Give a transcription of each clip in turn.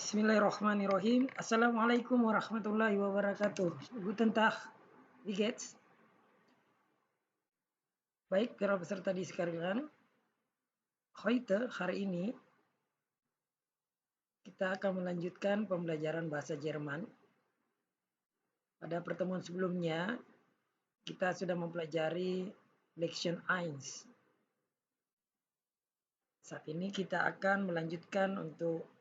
Bismillahirrahmanirrahim. Assalamualaikum warahmatullahi wabarakatuh. Guten Tag, wie geht's? Baik, para peserta di sekalian. Hari ini, kita akan melanjutkan pembelajaran bahasa Jerman. Pada pertemuan sebelumnya, kita sudah mempelajari Lection 1. Saat ini kita akan melanjutkan untuk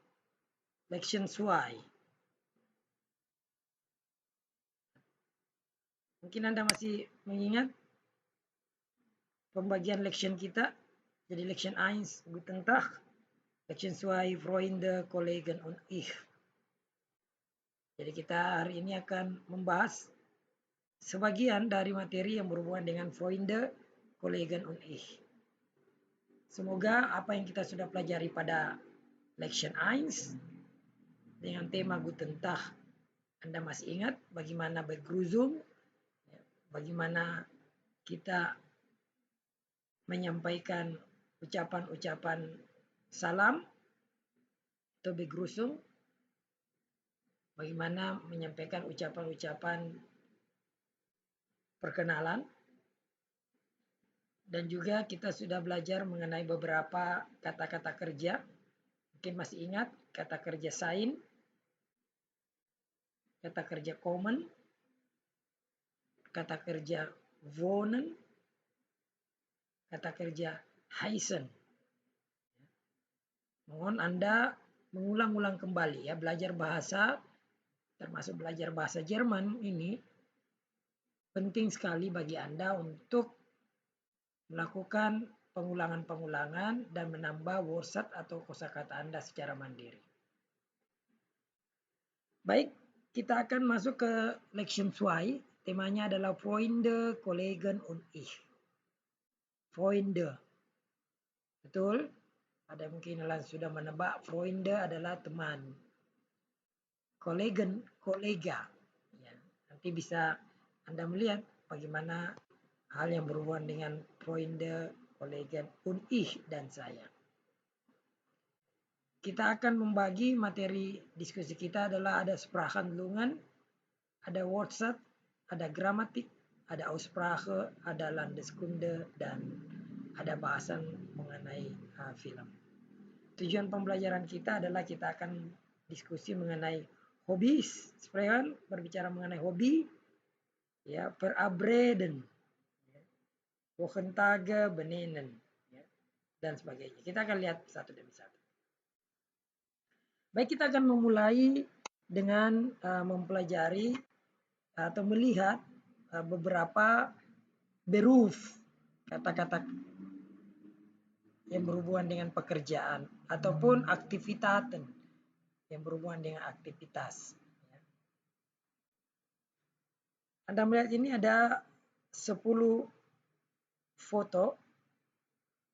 Lection 2. Mungkin Anda masih mengingat pembagian lection kita. Jadi Lection 1, Guten Tag. Lection 2, Freunde, Kollegen und ich. Jadi kita hari ini akan membahas sebagian dari materi yang berhubungan dengan Freunde, Kollegen und ich. Semoga apa yang kita sudah pelajari pada Lection 1 dengan tema Guten Tag, Anda masih ingat bagaimana Begrüßung, bagaimana kita menyampaikan ucapan-ucapan salam atau Begrüßung, bagaimana menyampaikan ucapan-ucapan perkenalan, dan juga kita sudah belajar mengenai beberapa kata-kata kerja. Mungkin masih ingat kata kerja sein, kata kerja kommen, kata kerja wohnen, kata kerja heißen. Mohon Anda mengulang-ulang kembali ya, belajar bahasa, termasuk belajar bahasa Jerman ini penting sekali bagi Anda untuk melakukan pengulangan-pengulangan dan menambah wordsat atau kosakata Anda secara mandiri. Baik, kita akan masuk ke Lection 2. Temanya adalah Freunde, Kollegen und ich. Freunde. Betul? Ada mungkin yang sudah menebak, Freunde adalah teman. Kollegen, kolega. Ya, nanti bisa Anda melihat bagaimana hal yang berhubungan dengan Freunde, Kollegen und ich dan saya. Kita akan membagi materi diskusi kita adalah ada Sprachhandlungen, ada Wortschatz, ada Grammatik, ada Aussprache, ada Landeskunde, dan ada bahasan mengenai film. Tujuan pembelajaran kita adalah kita akan diskusi mengenai hobbies, sprechen, berbicara mengenai hobi, ya, verabreden, ya, Wochentage, benennen, ya, dan sebagainya. Kita akan lihat satu demi satu. Baik, kita akan memulai dengan mempelajari atau melihat beberapa beruf, kata-kata yang berhubungan dengan pekerjaan ataupun aktivitaten yang berhubungan dengan aktivitas. Anda melihat ini ada 10 foto.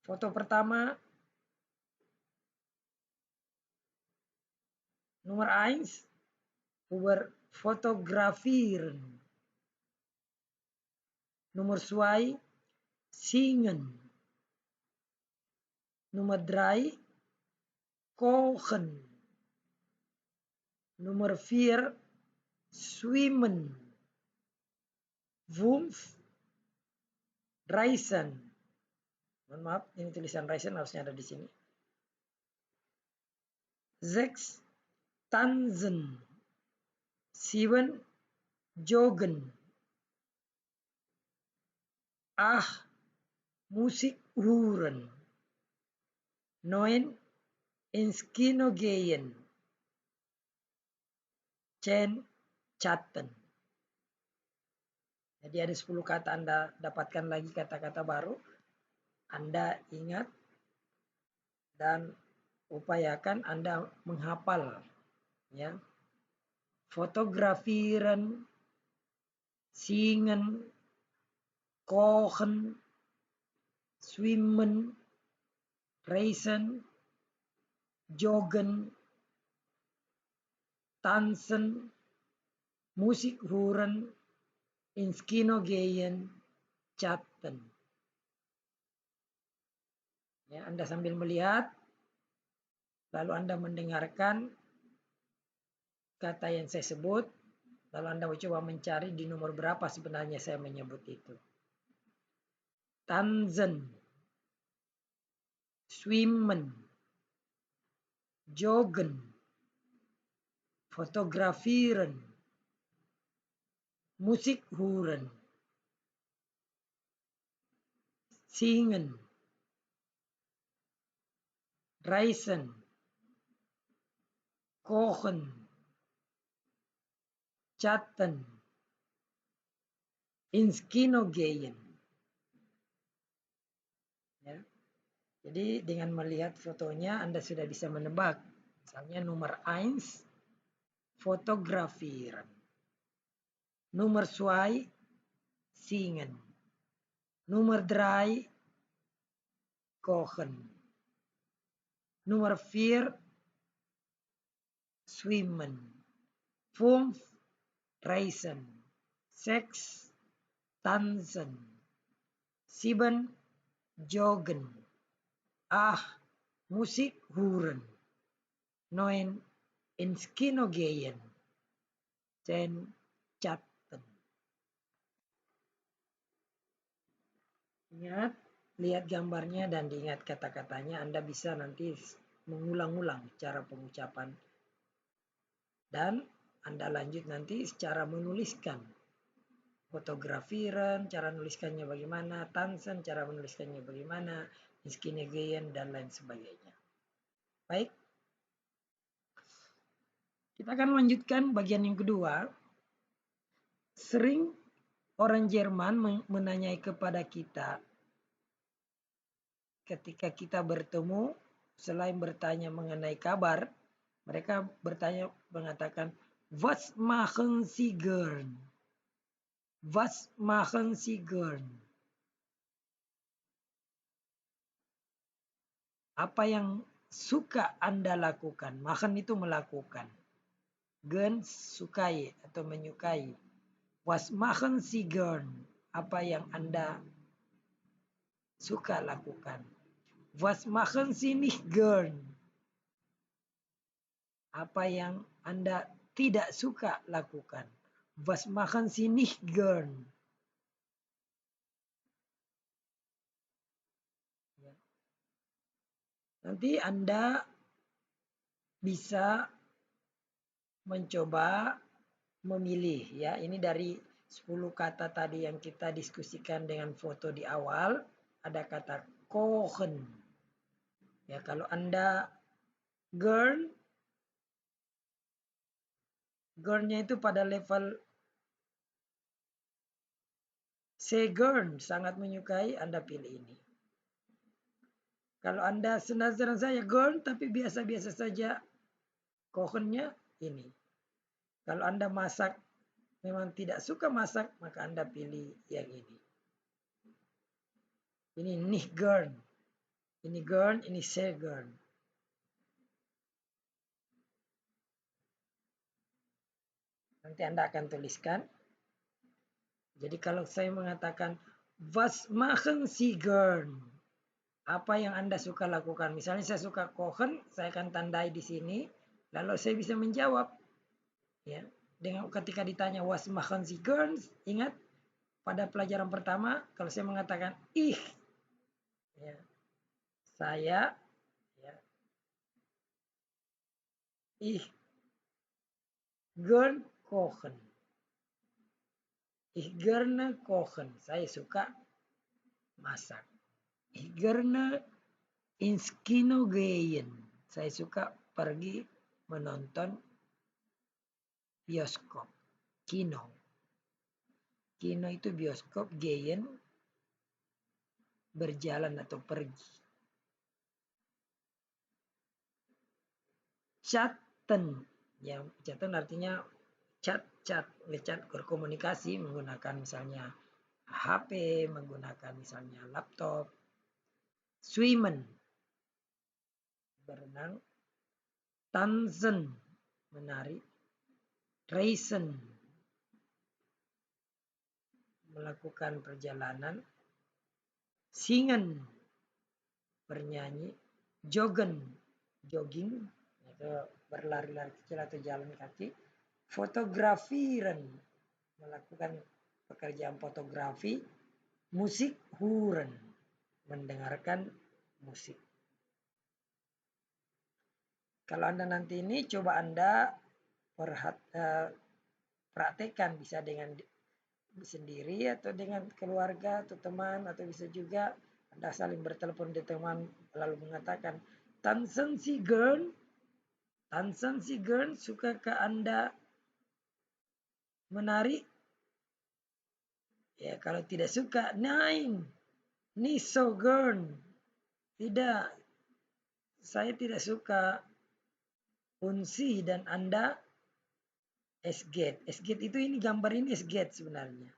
Foto pertama, nomor 1, über fotografieren. Nomor 2, singen. Nomor 3, kochen. Nomor 4, zwemmen. 5, reisen. Mohon maaf, ini tulisan reisen harusnya ada di sini. 6, tanzen. 7, joggen. 8, Musik hören. 9, ins Kino gehen. 10, chatten. Jadi ada 10 kata, Anda dapatkan lagi kata-kata baru. Anda ingat dan upayakan Anda menghafal, ya. Fotografieren, singen, kochen, zwemmen, reisen, joggen, tanzen, Musik hören, ins Kino gehen, chatten. Ya, Anda sambil melihat, lalu Anda mendengarkan kata yang saya sebut, lalu Anda coba mencari di nomor berapa sebenarnya saya menyebut itu. Tanzen, swimmen, joggen, fotografieren, musik huren, singen, reisen, kochen, chatten, ins Kino gehen. Ya. Jadi dengan melihat fotonya Anda sudah bisa menebak. Misalnya nomor 1, fotografieren. Nomor 2, singen. Nomor 3, kochen. Nomor 4, swimmen. 5, reisen. 6, tanzen. 7, joggen. 8, musik huren. 9, ins Kino gehen. 10, chatten. Ingat, lihat gambarnya dan diingat kata-katanya. Anda bisa nanti mengulang-ulang cara pengucapan. Dan Anda lanjut nanti secara menuliskan. Fotografiren, cara menuliskannya bagaimana. Tansen, cara menuliskannya bagaimana. Iskinegeyen, dan lain sebagainya. Baik. Kita akan lanjutkan bagian yang kedua. Sering orang Jerman menanyai kepada kita ketika kita bertemu, selain bertanya mengenai kabar, mereka bertanya mengatakan, "Was machen Sie gern?" Was machen Sie gern? Apa yang suka Anda lakukan? Machen itu melakukan. Gern sukai atau menyukai. Was machen Sie gern? Apa yang Anda suka lakukan? Was machen Sie nicht gern? Apa yang Anda tidak suka lakukan? Was machen Sie nicht gern? Nanti Anda bisa mencoba memilih ya. Ini dari 10 kata tadi yang kita diskusikan dengan foto di awal, ada kata kochen. Ya, kalau Anda gern-nya itu pada level sehr gern, sangat menyukai, Anda pilih ini. Kalau Anda senang saya gern tapi biasa-biasa saja, kochennya ini. Kalau Anda masak memang tidak suka masak, maka Anda pilih yang ini. Ini nicht gern. Ini gern, ini sehr gern. Nanti Anda akan tuliskan. Jadi kalau saya mengatakan, was machen Sie gern? Apa yang Anda suka lakukan? Misalnya saya suka kochen, saya akan tandai di sini. Lalu saya bisa menjawab. Ya, dengan ketika ditanya was machen Sie gern? Ingat, pada pelajaran pertama, kalau saya mengatakan ya, saya, ya, gern kochen. Ich gerne kochen. Saya suka masak. Ich gerne ins Kino gehen. Saya suka pergi menonton bioskop. Kino. Kino itu bioskop, gehen berjalan atau pergi. Chatten. Yang chatten artinya chat, ngechat, berkomunikasi menggunakan misalnya HP, menggunakan misalnya laptop. Swimmen, berenang. Tanzen, menari. Reisen, melakukan perjalanan. Singen, bernyanyi. Joggen, jogging, atau berlari-lari kecil atau jalan kaki. Fotografieren, melakukan pekerjaan fotografi. Musik huren, mendengarkan musik. Kalau Anda nanti ini coba Anda praktekkan, bisa dengan sendiri atau dengan keluarga atau teman, atau bisa juga Anda saling bertelepon di teman lalu mengatakan, Tansen si Gern, sukakah Anda menari? Ya, kalau tidak suka, nein, nicht so gern. Tidak, saya tidak suka. Unsi dan Anda esget. Esget itu ini gambar ini esget sebenarnya.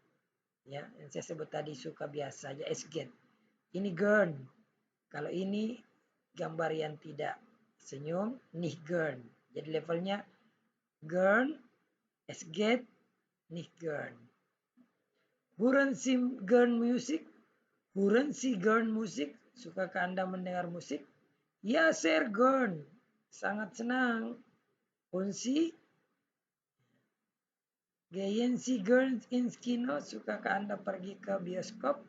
Ya, yang saya sebut tadi suka biasa aja esget. Ini gern. Kalau ini gambar yang tidak senyum, nicht gern. Jadi levelnya gern, esget, nicht gern. Hören Sie gern Musik? Hören Sie gern Musik? Sukakah Anda mendengar musik? Ya, sehr gern. Sangat senang. Und Sie? Gehen Sie gern ins Kino? Sukakah Anda pergi ke bioskop?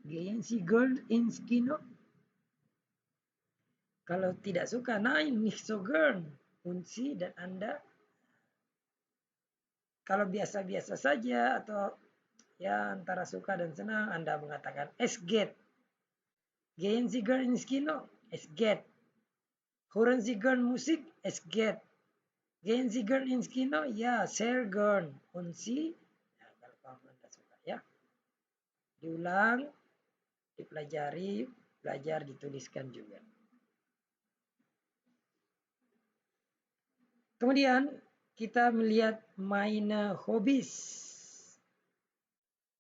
Gehen Sie gern ins Kino? Kalau tidak suka, nein, nicht so gern. Und Sie dan Anda? Kalau biasa-biasa saja atau ya antara suka dan senang, Anda mengatakan es geht. Gehen Sie gern ins Kino? Es geht. Hören Sie gern Musik? Es geht. Gehen Sie gern ins Kino? Ja, sehr gern. Und Sie? Ya, kalau Anda suka ya. Diulang, dipelajari, belajar, dituliskan juga. Kemudian kita melihat meine Hobbys.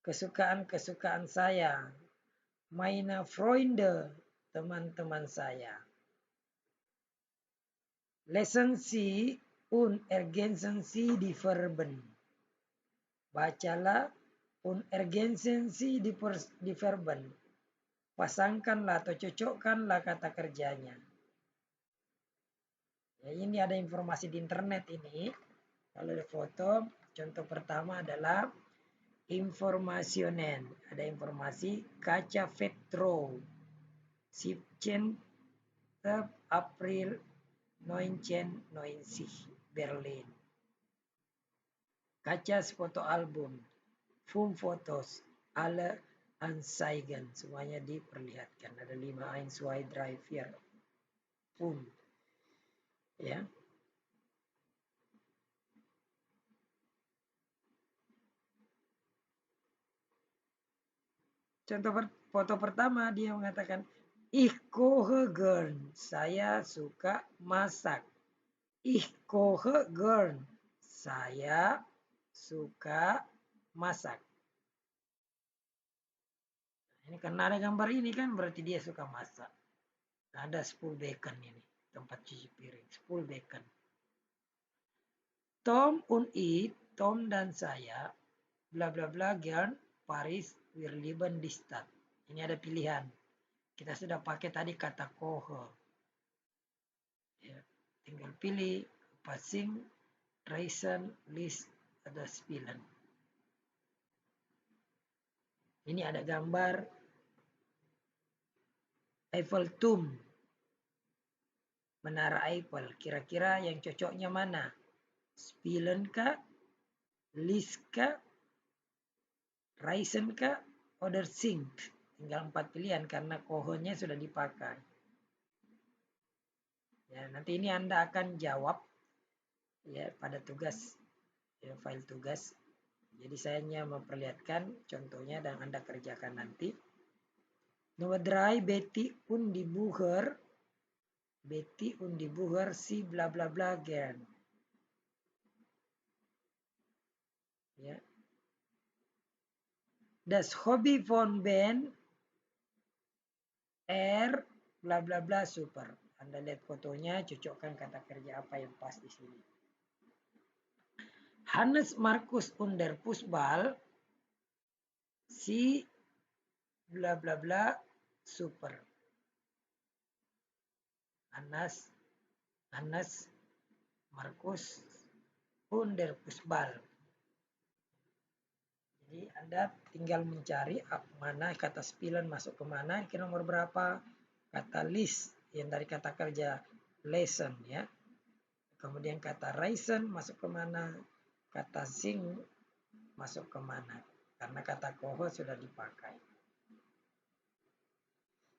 Kesukaan-kesukaan saya. Meine Freunde, teman-teman saya. Lesen Sie und ergänzen Sie die Verben. Bacalah und ergänzen Sie die Verben. Pasangkanlah atau cocokkanlah kata kerjanya. Ya, ini ada informasi di internet ini. Kalau ada foto, contoh pertama adalah informasionen. Ada informasi kaca Vetro. 17. April 1990 Berlin. Kaca foto album. Fotos. Alle Anzeigen. Semuanya diperlihatkan. Ada 5, 1, 2, 3, 4. Ya. Contoh foto pertama dia mengatakan ich koche gern. Saya suka masak. Ich koche gern. Saya suka masak. Ini karena ada gambar ini kan berarti dia suka masak. Ada Spülbecken ini, tempat cuci piring, Spülbecken. Tom und ich, Tom dan saya, bla bla bla gern Paris, wir lieben die Stadt. Ini ada pilihan. Kita sudah pakai tadi kata koche. Ya, tinggal pilih passing, reisen, list, atau spielen. Ini ada gambar Eiffelturm, Menara Eiffel. Kira-kira yang cocoknya mana? Spielen kah? List kah? Reisen kah? Oder sing? Tinggal 4 pilihan karena kohonya sudah dipakai. Ya, nanti ini Anda akan jawab ya pada tugas ya, file tugas. Jadi saya hanya memperlihatkan contohnya dan Anda kerjakan nanti. Nomor 3, Betty und die Bucher. Betty und die Bucher si bla bla bla gern. Ya. Das Hobby von Ben bla bla bla super. Anda lihat fotonya, cocokkan kata kerja apa yang pas di sini. Hannes Markus und der Fußball si bla bla bla super. Hannes Markus under Fußball. Jadi Anda tinggal mencari mana kata spielen masuk ke mana, ke nomor berapa, kata list yang dari kata kerja lesson ya. Kemudian kata reisen masuk ke mana, kata sing masuk ke mana. Karena kata koho sudah dipakai.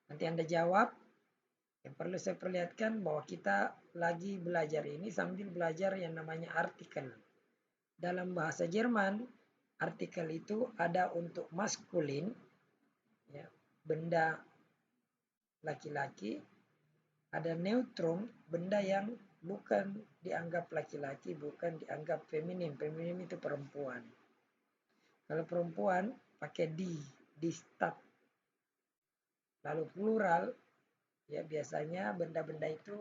Nanti Anda jawab. Yang perlu saya perlihatkan bahwa kita lagi belajar ini sambil belajar yang namanya artikel. Dalam bahasa Jerman, artikel itu ada untuk maskulin, ya, benda laki-laki, ada neutrum, benda yang bukan dianggap laki-laki, bukan dianggap feminim. Feminim itu perempuan. Kalau perempuan pakai di stat. Lalu plural, ya biasanya benda-benda itu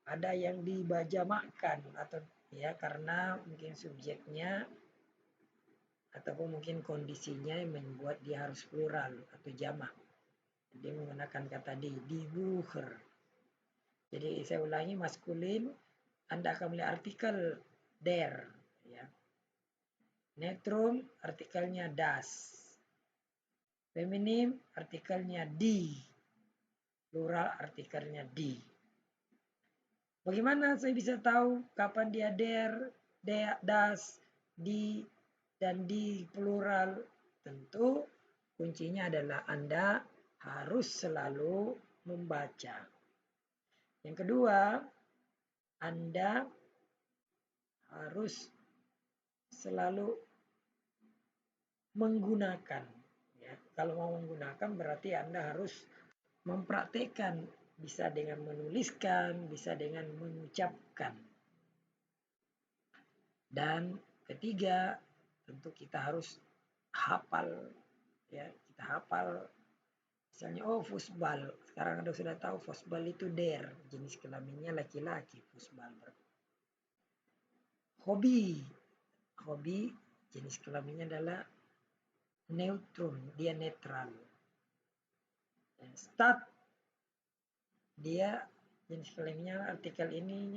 ada yang dibajamakkan atau ya karena mungkin subjeknya ataupun mungkin kondisinya yang membuat dia harus plural atau jamak. Dia menggunakan kata di Bucher. Jadi saya ulangi, maskulin Anda akan melihat artikel der ya. Neutrum artikelnya das. Feminim artikelnya di. Plural artikelnya di. Bagaimana saya bisa tahu kapan dia der, das, di, dan di plural? Tentu kuncinya adalah Anda harus selalu membaca. Yang kedua, Anda harus selalu menggunakan. Ya. Kalau mau menggunakan berarti Anda harus mempraktekkan, bisa dengan menuliskan, bisa dengan mengucapkan. Dan ketiga, tentu kita harus hafal, ya kita hafal. Misalnya, oh Fußball, sekarang Anda sudah tahu Fußball itu der, jenis kelaminnya laki-laki, Fußball. Hobi, hobi jenis kelaminnya adalah neutrum, dia netral. Start, dia jenis kelaminnya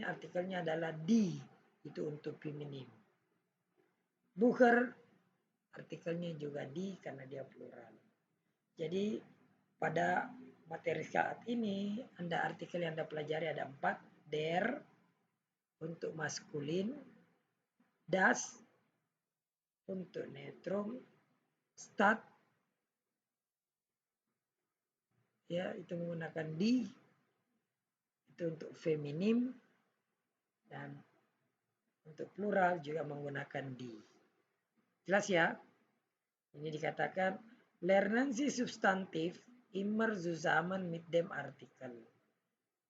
artikelnya adalah di, itu untuk feminim. Bucher artikelnya juga di karena dia plural. Jadi pada materi saat ini artikel yang Anda pelajari ada 4. Der untuk maskulin, das untuk neutrum, stat ya itu menggunakan di, itu untuk feminim, dan untuk plural juga menggunakan di. Jelas ya? Ini dikatakan lernen Sie substantif immer zusammen mit dem Artikel.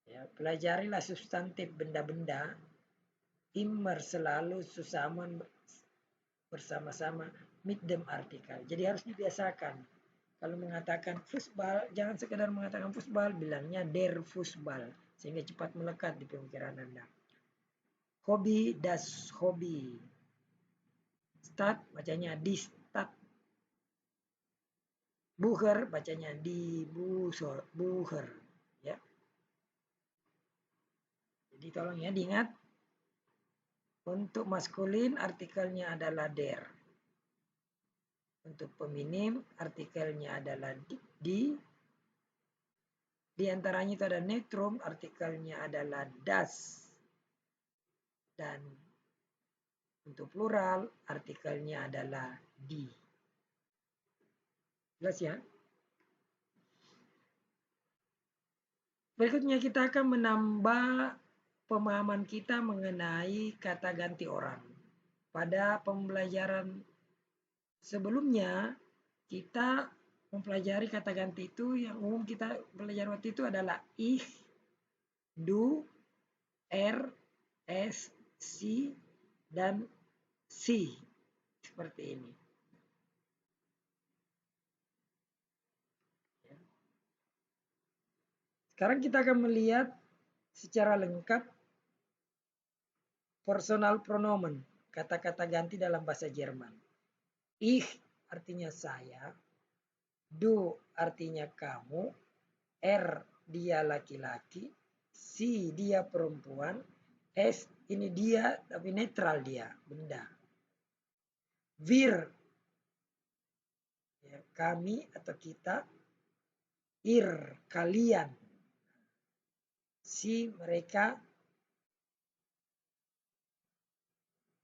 Ya, pelajarilah substantif benda-benda immer selalu zusammen bersama-sama mit dem Artikel. Jadi harus dibiasakan. Kalau mengatakan Fußball, jangan sekedar mengatakan Fußball, bilangnya der Fußball sehingga cepat melekat di pemikiran Anda. Hobi, das Hobi. Start bacanya di stat. Bucher bacanya di Bucher ya. Jadi tolong ya diingat. Untuk maskulin artikelnya adalah der. Untuk feminim artikelnya adalah di. Di antaranya itu ada neutrum, artikelnya adalah das. Dan untuk plural artikelnya adalah di. Jelas ya? Berikutnya kita akan menambah pemahaman kita mengenai kata ganti orang. Pada pembelajaran sebelumnya kita mempelajari kata ganti itu yang umum kita belajar waktu itu adalah ich, du, s, si, dan si. Seperti ini. Sekarang kita akan melihat secara lengkap personal pronomen, kata-kata ganti dalam bahasa Jerman. Ich artinya saya, du artinya kamu, dia laki-laki, si dia perempuan, S ini dia, tapi netral dia, benda. Wir, ya, kami atau kita. Ir, kalian. Si, mereka.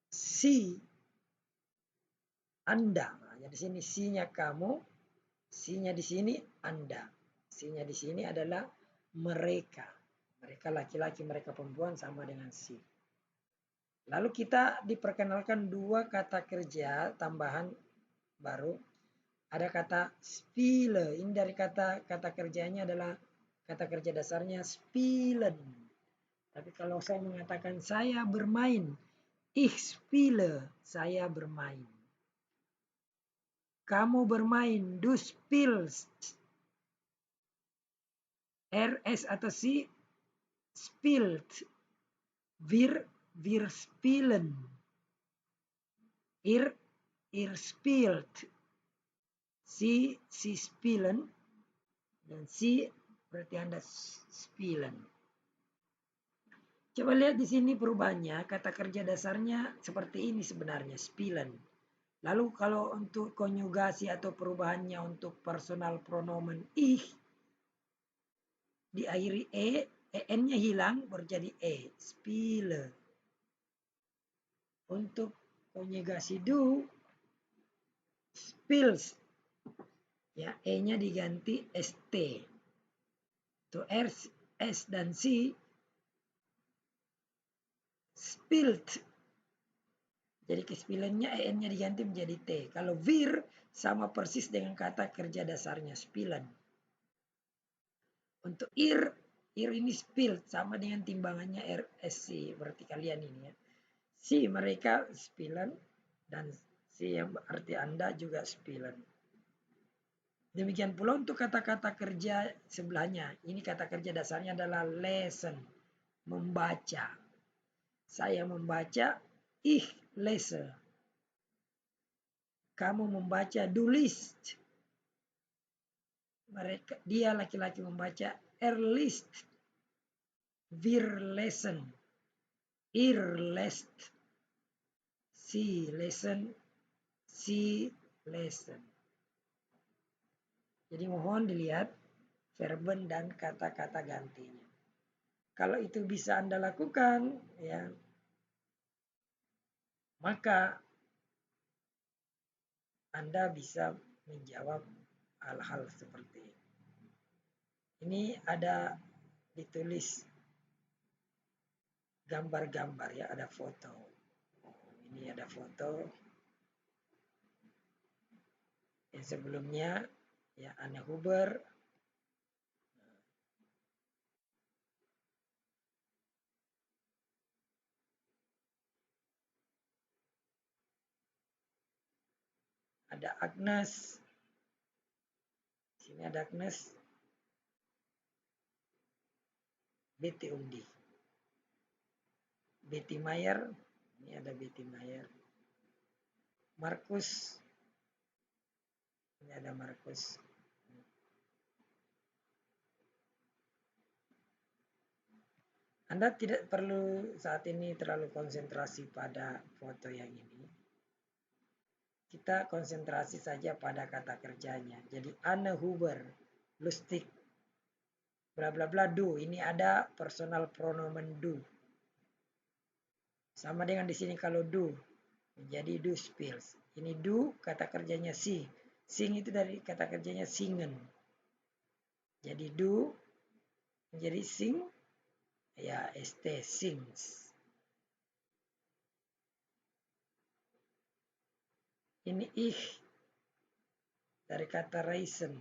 Si, Anda. Nah, jadi sini si-nya kamu, si-nya di sini Anda. Si-nya di sini adalah mereka. Mereka laki-laki, mereka perempuan sama dengan si. Lalu kita diperkenalkan dua kata kerja tambahan baru. Ada kata spiele. Ini dari kata kerjanya adalah kata kerja dasarnya spielen. Tapi kalau saya mengatakan saya bermain, ich spiele, saya bermain. Kamu bermain, du spielst. RS atau si spielt. Wir spielen. Ihr spielt. Si spielen. Dan si berarti Anda spielen. Coba lihat di sini perubahannya. Kata kerja dasarnya seperti ini sebenarnya, spielen. Lalu kalau untuk konjugasi atau perubahannya untuk personal pronomen ich, diakhiri en-nya hilang berjadi spiele. Untuk konjugasi du, spiels, ya e-nya diganti st. Tuh r, s dan c, spilt. Jadi kespilennya en-nya diganti menjadi t. Kalau wir sama persis dengan kata kerja dasarnya spielen. Untuk ir ini spilt sama dengan timbangannya RSC, berarti kalian ini ya. Si mereka spielen dan si yang berarti Anda juga spielen. Demikian pula untuk kata-kata kerja sebelahnya. Ini kata kerja dasarnya adalah lesen, membaca. Saya membaca, ich lese. Kamu membaca, du liest. Dia laki-laki membaca, er liest. Wir lesen. Ihr lest. Sie lesen. Sie lesen. Jadi mohon dilihat verben dan kata-kata gantinya. Kalau itu bisa Anda lakukan, ya, maka Anda bisa menjawab hal-hal seperti ini. Ini ada ditulis gambar-gambar ya, ada foto. Ini ada foto yang sebelumnya ya, Anne Huber. Ada Agnes. Sini ada Agnes. Betty Undi. Betty Mayer. Ini ada Betty Mayer. Markus. Ini ada Markus. Anda tidak perlu saat ini terlalu konsentrasi pada foto yang ini. Kita konsentrasi saja pada kata kerjanya. Jadi Anne Huber, lustig, bla bla bla do. Ini ada personal pronomen do. Sama dengan di sini kalau do menjadi do spiels. Ini do kata kerjanya si. Sing itu dari kata kerjanya singen. Jadi do menjadi sing, ya st, sings. Ini ich dari kata reisen.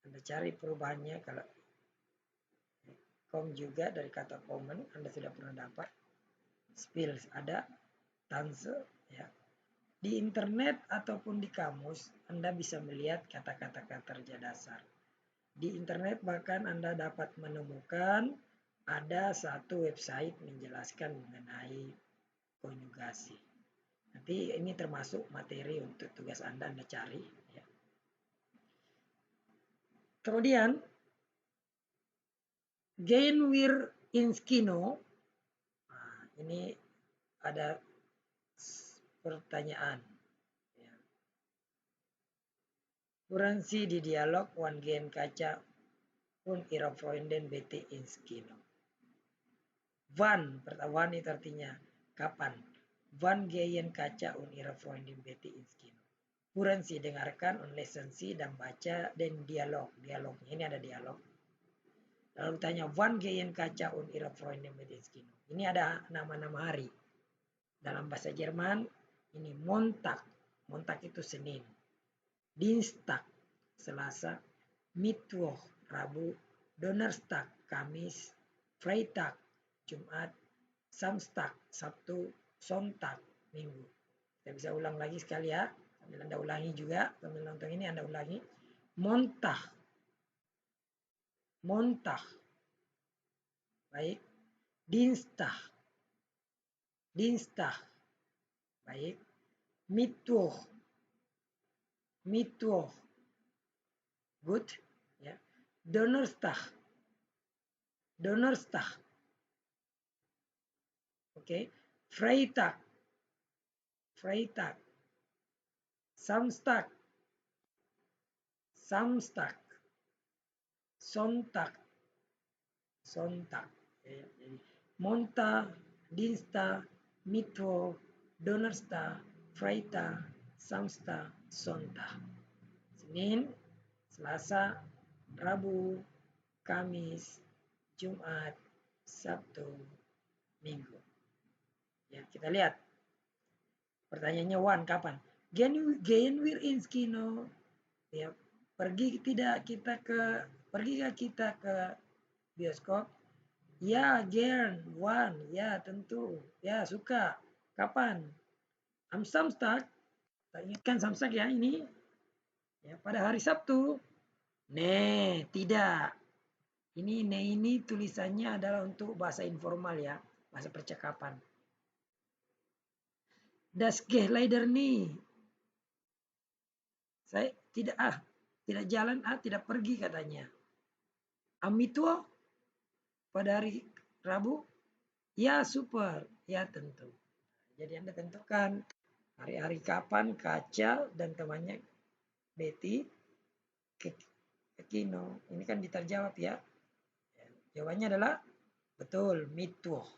Anda cari perubahannya, kalau kom juga dari kata common, Anda sudah pernah dapat. Spills ada, tanse ya. Di internet ataupun di kamus Anda bisa melihat kata-kata kerja dasar. Di internet bahkan Anda dapat menemukan ada satu website menjelaskan mengenai konjugasi. Nanti ini termasuk materi untuk tugas Anda cari ya. Kemudian gehen wir Inskino. Nah, ini ada pertanyaan. Ya. Kuransi di dialog wan gen kaca un ira freunden BT Inskino. Wan itu artinya kapan. Wan geyen kaca un ira freunden BT Inskino. Kuransi dengarkan un lesensi dan baca dan dialog. Dialognya ini ada dialog. Lalu tanya Van Geyen kaca un ira Freunde Medinskino. Ini ada nama-nama hari. Dalam bahasa Jerman ini Montag. Montag itu Senin. Dienstag Selasa. Mittwoch Rabu. Donnerstag Kamis. Freitag Jumat. Samstag Sabtu. Sonntag Minggu. Kita bisa ulang lagi sekali ya. Sambil Anda ulangi juga. Sambil nonton ini Anda ulangi. Montag. Montag. Baik. Dienstag. Dienstag. Baik. Mittwoch. Mittwoch. Good. Ya. Donnerstag. Donnerstag. Oke. Freitag. Freitag. Samstag. Samstag. Sonntag. Sonntag. Ya, jadi Montag, Dienstag, Mittwoch, Donnerstag, Freitag, Samstag, Sonntag. Senin, Selasa, Rabu, Kamis, Jumat, Sabtu, Minggu. Ya, kita lihat. Pertanyaannya Wan, kapan? Gehen wir ins Kino? Ya, pergi kita ke bioskop? Ya, gern, Wan, ya tentu. Ya, suka. Kapan? Am Samstag. Tak ingatkan Samstag ya ini. Ya, pada hari Sabtu. Tidak. Ini tulisannya adalah untuk bahasa informal ya, bahasa percakapan. Das Gehleider nih. Saya tidak jalan tidak pergi katanya. Amituo pada hari Rabu? Ya super, ya tentu. Jadi Anda tentukan hari-hari kapan Kaca dan temannya Betty ke Kino. Ini kan diterjawab ya. Jawabannya adalah betul, Mittwoch.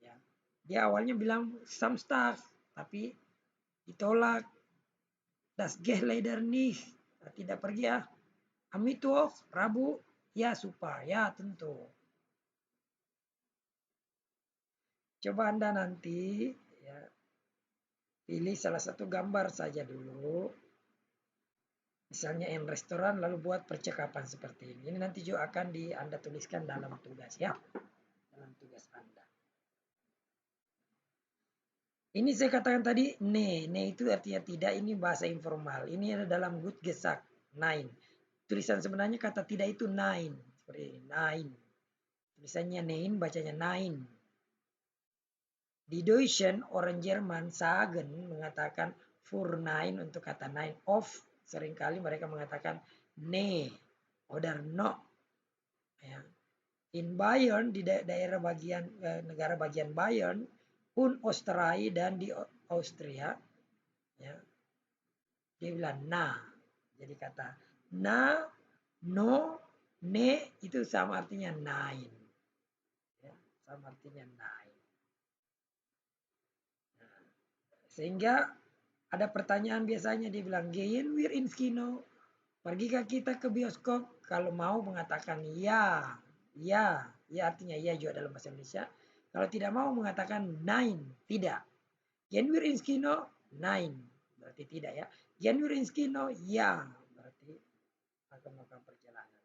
Ya. Dia awalnya bilang Samstag, tapi ditolak. Das Gehleider nicht. Tidak pergi ya. Am Mittwoch, Rabu, ya super, ya tentu. Coba Anda nanti ya, pilih salah satu gambar saja dulu. Misalnya yang restoran lalu buat percakapan seperti ini. Ini nanti juga akan Anda tuliskan dalam tugas ya. Dalam tugas Anda. Ini saya katakan tadi ne itu artinya tidak, ini bahasa informal. Ini ada dalam good gesak, nine. Tulisan sebenarnya kata tidak itu nine, seperti ini, nine. Tulisannya nein, bacanya nine. Di Deutschen, orang Jerman, sagen mengatakan for nine untuk kata nine. Of, seringkali mereka mengatakan ne, oder no. Ya. In Bayern, di daerah bagian negara bagian Bayern, pun Austria dan di Austria, ya, dia bilang na. Jadi kata na, no, ne itu sama artinya nine. Ya, sama artinya nine. Nah, sehingga ada pertanyaan biasanya dia bilang gehen wir ins Kino? Pergikah kita ke bioskop? Kalau mau mengatakan ya, ya, ya artinya ya juga dalam bahasa Indonesia. Kalau tidak mau mengatakan nein, tidak. Gehen wir ins Kino? Nein, berarti tidak ya. Gehen wir ins Kino? Ya, berarti akan melakukan perjalanan.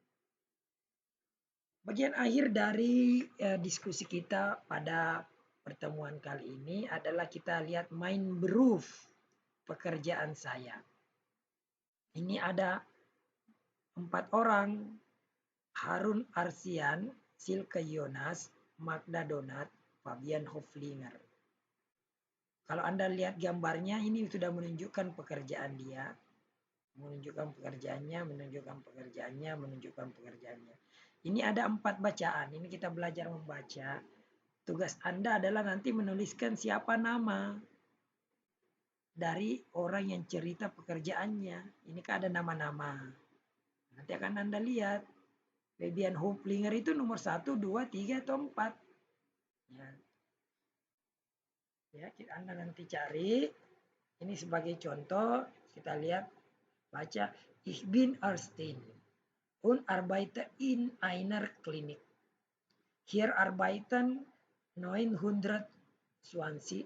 Bagian akhir dari diskusi kita pada pertemuan kali ini adalah kita lihat mein Beruf, pekerjaan saya. Ini ada 4 orang, Harun Arsian, Silke Jonas, Magda Donat, Fabian Hoflinger. Kalau Anda lihat gambarnya ini sudah menunjukkan pekerjaan dia. Menunjukkan pekerjaannya. Ini ada 4 bacaan. Ini kita belajar membaca. Tugas Anda adalah nanti menuliskan siapa nama dari orang yang cerita pekerjaannya. Ini kan ada nama-nama. Nanti akan Anda lihat. Fabian Hoplinger itu nomor 1, 2, 3, atau 4. Ya, ya Anda nanti cari. Ini sebagai contoh. Kita lihat. Baca. Ich bin Erstein und arbeite in einer Klinik. Hier arbeiten 920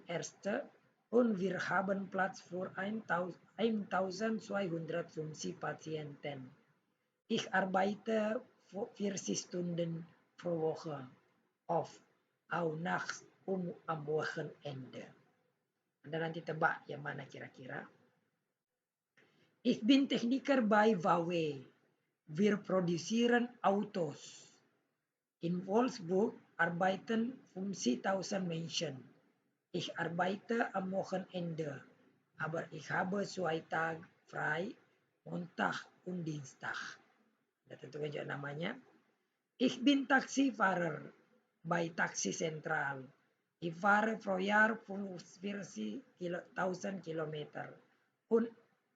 Ärzte und wir haben Platz für 1250 Patienten. Ich arbeite 40 Stunden pro Woche oft, auch nachts am Wochenende. Anda nanti tebak yang mana kira-kira. Ich bin Techniker bei VW. Wir produzieren Autos. In Wolfsburg arbeiten 50.000 Menschen. Ich arbeite am Wochenende, aber ich habe 2 Tage frei, Montag und Dienstag. Sudah tentukan juga namanya. Ich bin Taxifahrer bei Taxi Central. Ich fahre pro Jahr 45.000 Kilometer und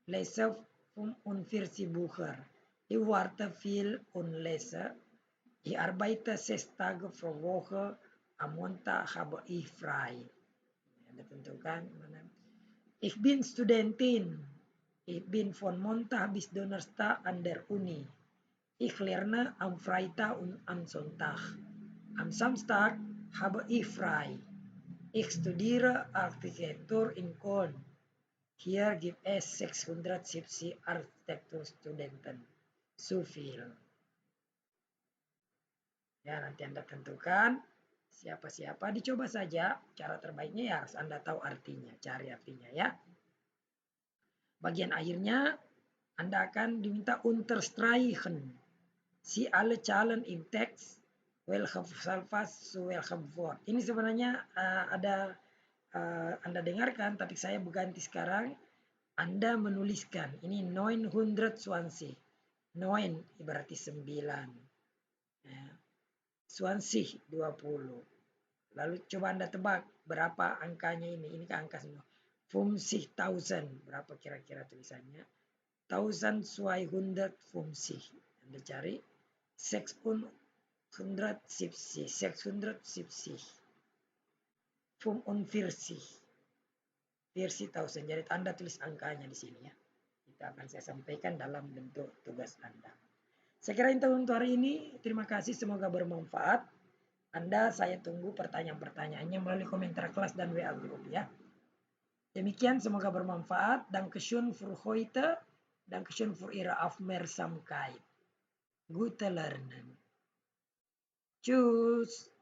lese 45 Bücher. Ich warte viel und lese. Ich arbeite 6 Tage pro Woche, am Montag habe ich frei. Anda tentukan mana. Ich bin Studentin. Ich bin von Montag bis Donnerstag an der Uni. Ich lerne am Freitag und am Sonntag. Am Samstag habe ich frei. Ich studiere Architektur in Köln. Hier gibt es 670 Architekturstudenten. So viel. Ya, nanti Anda tentukan siapa-siapa. Dicoba saja. Cara terbaiknya ya harus Anda tahu artinya. Cari artinya ya. Bagian akhirnya Anda akan diminta unterstreichen. Si alle Zahlen im Text welche Salvas zu welchem Wort. Ini sebenarnya ada Anda dengarkan, tapi saya berganti sekarang. Anda menuliskan. Ini 920. 9 berarti 9. Ya. Swansea 20. Lalu coba Anda tebak berapa angkanya ini. Ini kan angka semua. Fumsih 1000. Berapa kira-kira tulisannya? 1250. Anda cari. 670. 670. versi. Versi 1000. Jadi Anda tulis angkanya di sini ya. Kita akan saya sampaikan dalam bentuk tugas Anda. Saya kira itu untuk hari ini. Terima kasih, semoga bermanfaat. Anda saya tunggu pertanyaan-pertanyaannya melalui komentar kelas dan WA grup ya. Demikian, semoga bermanfaat. Dankeschön für heute. Dankeschön für Ihre Aufmerksamkeit. Gute Lernen. Tschüss.